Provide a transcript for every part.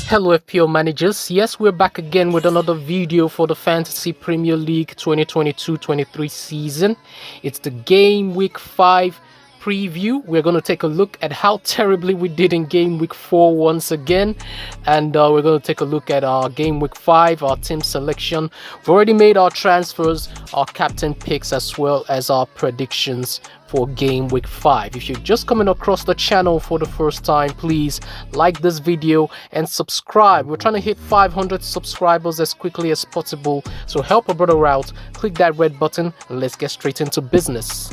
Hello FPL managers, yes, we're back again with another video for the Fantasy Premier League 2022-23 season. It's the Game Week 5 preview. We're going to take a look at how terribly we did in Game Week 4 once again, and we're going to take a look at our Game Week 5, our team selection. We've already made our transfers, our captain picks, as well as our predictions for Game Week 5. If you're just coming across the channel for the first time, please like this video and subscribe. We're trying to hit 500 subscribers as quickly as possible, so help a brother out. Click that red button and let's get straight into business.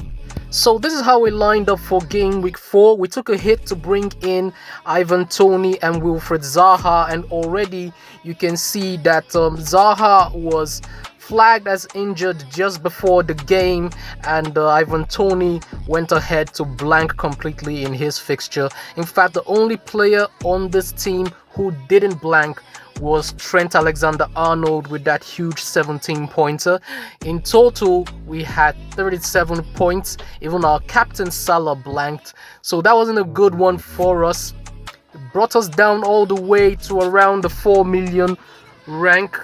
So this is how we lined up for Game Week 4. We took a hit to bring in Ivan Toney and Wilfred Zaha, and already you can see that Zaha was flagged as injured just before the game, and Ivan Toney went ahead to blank completely in his fixture. In fact, the only player on this team who didn't blank was Trent Alexander-Arnold with that huge 17-pointer. In total, we had 37 points. Even our captain Salah blanked, so that wasn't a good one for us. It brought us down all the way to around the 4 million rank.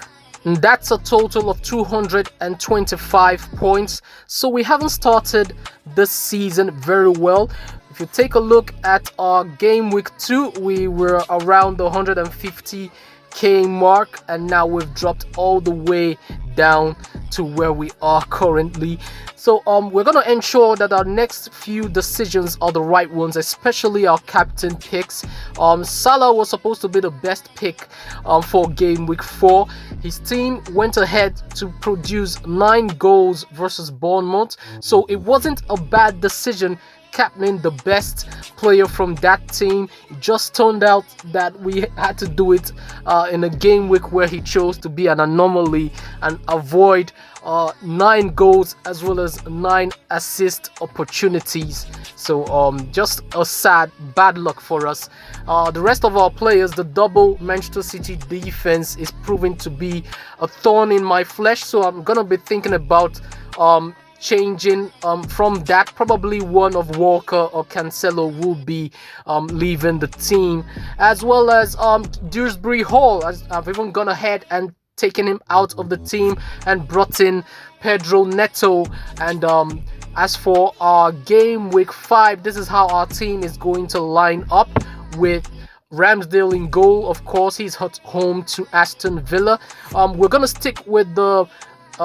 And that's a total of 225 points. So we haven't started this season very well. If you take a look at our Game Week 2, we were around the 150k mark, and now we've dropped all the way down to where we are currently. So we're going to ensure that our next few decisions are the right ones, especially our captain picks. Salah was supposed to be the best pick for Game Week 4. His team went ahead to produce 9 goals versus Bournemouth, so it wasn't a bad decision captaining the best player from that team. It just turned out that we had to do it in a game week where he chose to be an anomaly and avoid 9 goals as well as 9 assist opportunities. So just a sad bad luck for us. The rest of our players, the double Manchester City defense is proving to be a thorn in my flesh, so I'm gonna be thinking about changing from that. Probably one of Walker or Cancelo will be leaving the team, as well as Dewsbury Hall. I've even gone ahead and taken him out of the team and brought in Pedro Neto. And as for our Game Week 5, this is how our team is going to line up, with Ramsdale in goal. Of course, he's at home to Aston Villa. We're gonna stick with the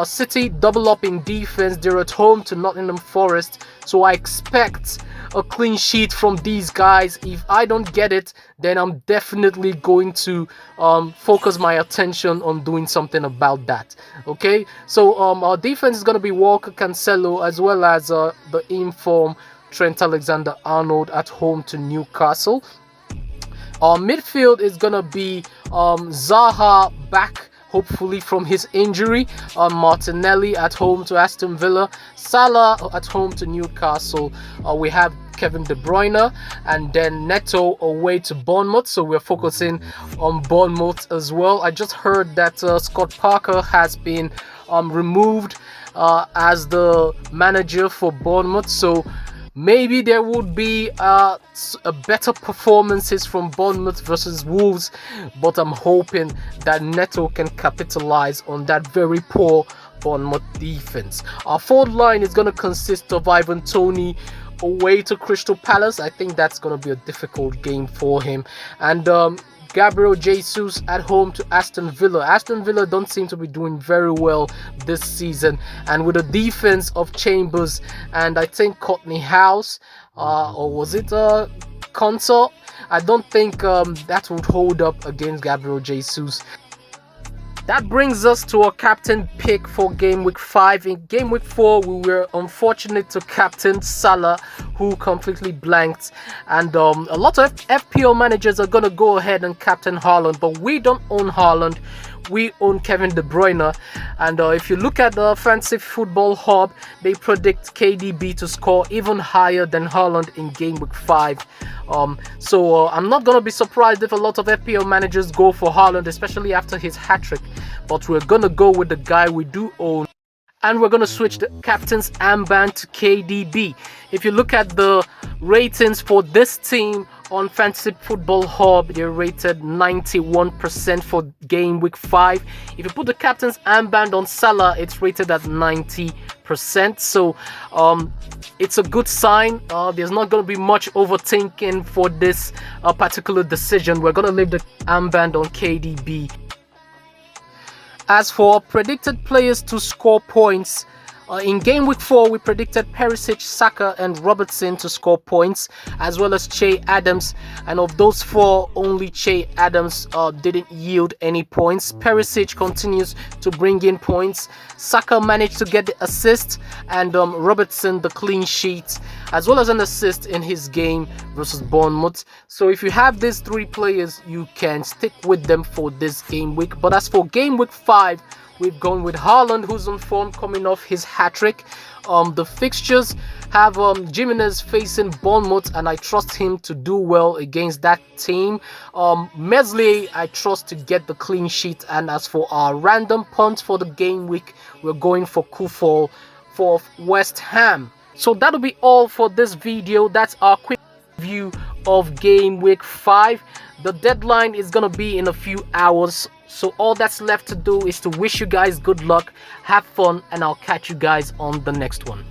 City double up in defense. They're at home to Nottingham Forest, so I expect a clean sheet from these guys. If I don't get it, then I'm definitely going to focus my attention on doing something about that. Okay, so our defense is going to be Walker, Cancelo, as well as the inform Trent Alexander-Arnold at home to Newcastle. Our midfield is going to be Zaha back, hopefully from his injury, Martinelli at home to Aston Villa, Salah at home to Newcastle. We have Kevin De Bruyne, and then Neto away to Bournemouth, so we're focusing on Bournemouth as well. I just heard that Scott Parker has been removed as the manager for Bournemouth, so maybe there would be a better performances from Bournemouth versus Wolves, but I'm hoping that Neto can capitalize on that very poor Bournemouth defense. Our forward line is going to consist of Ivan Toney away to Crystal Palace. I think that's going to be a difficult game for him. And Gabriel Jesus at home to Aston Villa. Aston Villa don't seem to be doing very well this season, and with the defense of Chambers and I think Courtney House, or was it Consort, I don't think that would hold up against Gabriel Jesus. That brings us to our captain pick for Game Week 5. In Game Week 4, we were unfortunate to captain Salah, who completely blanked. And a lot of FPL managers are going to go ahead and captain Haaland, but we don't own Haaland. We own Kevin De Bruyne. And if you look at the Fantasy Football Hub, they predict KDB to score even higher than Haaland in Game Week 5. So I'm not going to be surprised if a lot of FPL managers go for Haaland, especially after his hat-trick. But we're going to go with the guy we do own, and we're going to switch the captain's armband to KDB. If you look at the ratings for this team On Fantasy Football Hub, they're rated 91% for game week 5. If you put the captain's armband on Salah, it's rated at 90%. So it's a good sign. There's not going to be much overthinking for this particular decision. We're going to leave the armband on KDB. As for predicted players to score points, in game week 4, we predicted Perisic, Saka and Robertson to score points, as well as Che Adams. And of those 4, only Che Adams didn't yield any points. Perisic continues to bring in points. Saka managed to get the assist, and Robertson the clean sheet, as well as an assist in his game versus Bournemouth. So if you have these 3 players, you can stick with them for this game week. But as for game week 5, we've gone with Haaland, who's on form coming off his hat-trick. The fixtures have Jimenez facing Bournemouth, and I trust him to do well against that team. Meslier, I trust to get the clean sheet. And as for our random punt for the game week, we're going for Kufal for West Ham. So that'll be all for this video. That's our quick review of game week 5. The deadline is gonna be in a few hours, so all that's left to do is to wish you guys good luck, have fun, and I'll catch you guys on the next one.